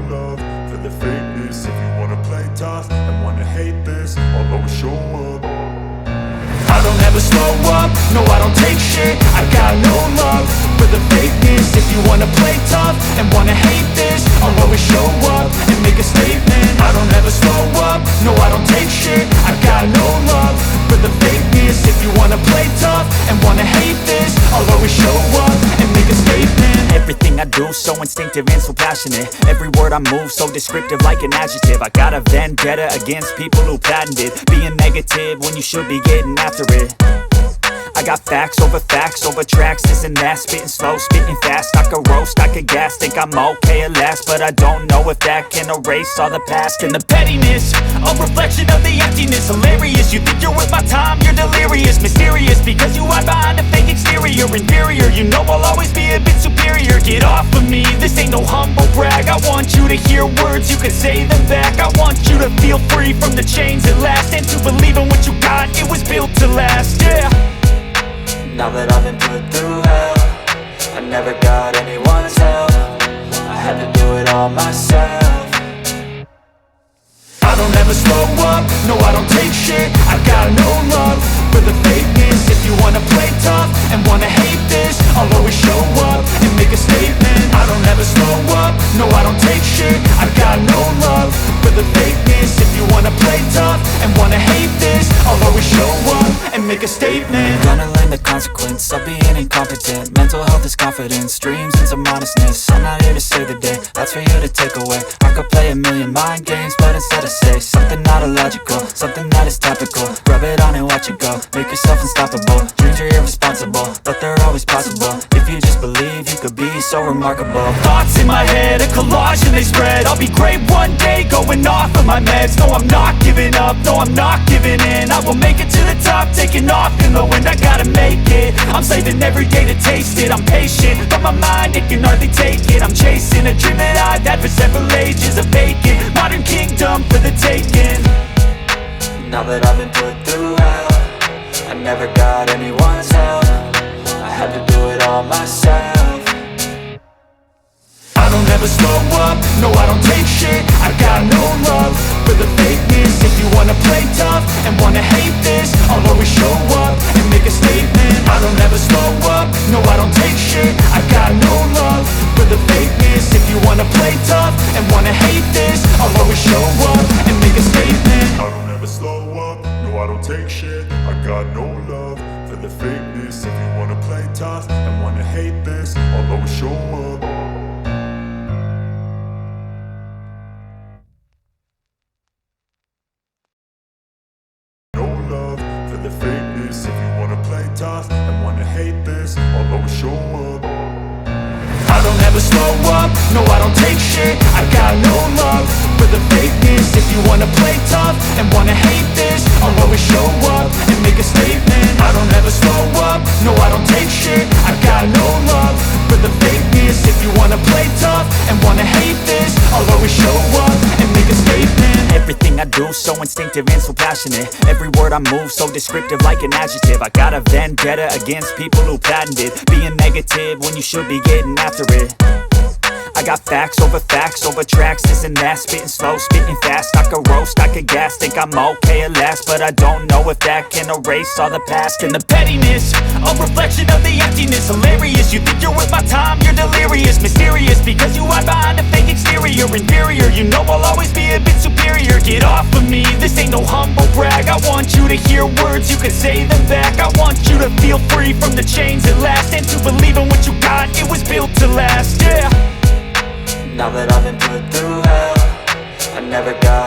love for the fakeness. If you wanna play tough and wanna hate this, I'll always show up. I don't ever slow up, no I don't take shit. I got no love for the fakeness. If you wanna play tough and wanna hate this, I'll always show up and make a statement. I don't ever slow up, no I don't take shit. I got no love for the fakeness. If you wanna play tough and wanna hate this, I'll always show up and make a statement. Everything I do so instinctive and so passionate. Every word I move so descriptive like an adjective. I got a vendetta against people who patented being negative when you should be getting after it. I got facts over tracks, this and that. Spitting slow, spitting fast. I could roast, I could gas. Think I'm okay at last, but I don't know if that can erase all the past. And the pettiness, a reflection of the emptiness. Hilarious, you think you're worth my time, you're delirious. Mysterious, because you hide behind a fake exterior. Inferior, you know I'll always be a bit superior. Get off of me, this ain't no humble brag. I want you to hear words, you can say them back. I want you to feel free from the chains at last, and to believe in what you got, it was built to last, yeah. Now that I've been put through hell, I never got anyone's help. I had to do it all myself. I don't ever slow up, no I don't take shit. I got no love for the fakeness. If you wanna play tough and wanna hate this, I'll always show up and make a statement. I don't ever slow up, no I don't take shit. I got no love for the fakeness. If you wanna play tough and wanna hate this, I'll always show up and make a statement. Gonna learn the consequence of being incompetent. Mental health is confidence, dreams and some modestness. I'm not here to save the day, that's for you to take away. I could play a million mind games, but instead I say something not illogical, something that is topical. Rub it on and watch it go, make yourself unstoppable. Dreams are irresponsible, but they're always possible. If you just believe, you could be so remarkable. Thoughts in my head, a collage and they spread. I'll be great one day, going off of my meds. No, I'm not giving up, no, I'm not giving in. I will make it to the top, taking off in the wind. I gotta make it, I'm saving every day to taste it. I'm patient, but my mind, it can hardly take it. I'm chasing a dream that I've had for several ages. A vacant, modern kingdom for the taking. Now that I've been put through hell, I never got anyone's help. I had to do it all myself. I don't ever slow up, no I don't take shit. I got no love for the fakeness. If you wanna play tough and wanna hate this, I'll always show up and make a statement. I don't ever slow up, no I don't take shit. I got no love for the fakeness. If you wanna play tough and wanna hate this, I'll always show up and make a statement. I don't ever slow up, no I don't take shit. I got no love for the fakeness. If you wanna play tough and wanna hate this, I'll always show up. The fakeness. If you wanna play tough and wanna hate this, I'll always show up. I don't ever slow up, no I don't take shit. I got no love for the fakeness. If you wanna play tough and wanna hate this, I'll always show up and make a statement. I don't ever slow up, no I don't take shit. I got no love for the fakeness. If you wanna play tough and wanna hate this, I'll always show up and make a statement. Everything I do so instinctive and so passionate. Every word I move so descriptive like an adjective. I got a vendetta against people who patented being negative when you should be getting after it. I got facts over tracks, this and that. Spitting slow, spitting fast. I could roast, I could gas. Think I'm okay at last, but I don't know if that can erase all the past. And the pettiness, a reflection of the emptiness. Hilarious, you think you're worth my time, you're delirious. Mysterious, because you hide behind a fake exterior. Inferior, you know I'll always be a bit superior. Get off of me, this ain't no humble brag. I want you to hear words, you can say them back. I want you to feel free from the chains at last, and to believe in what you got, it was built to last, yeah. Now that I've been put through hell, I never got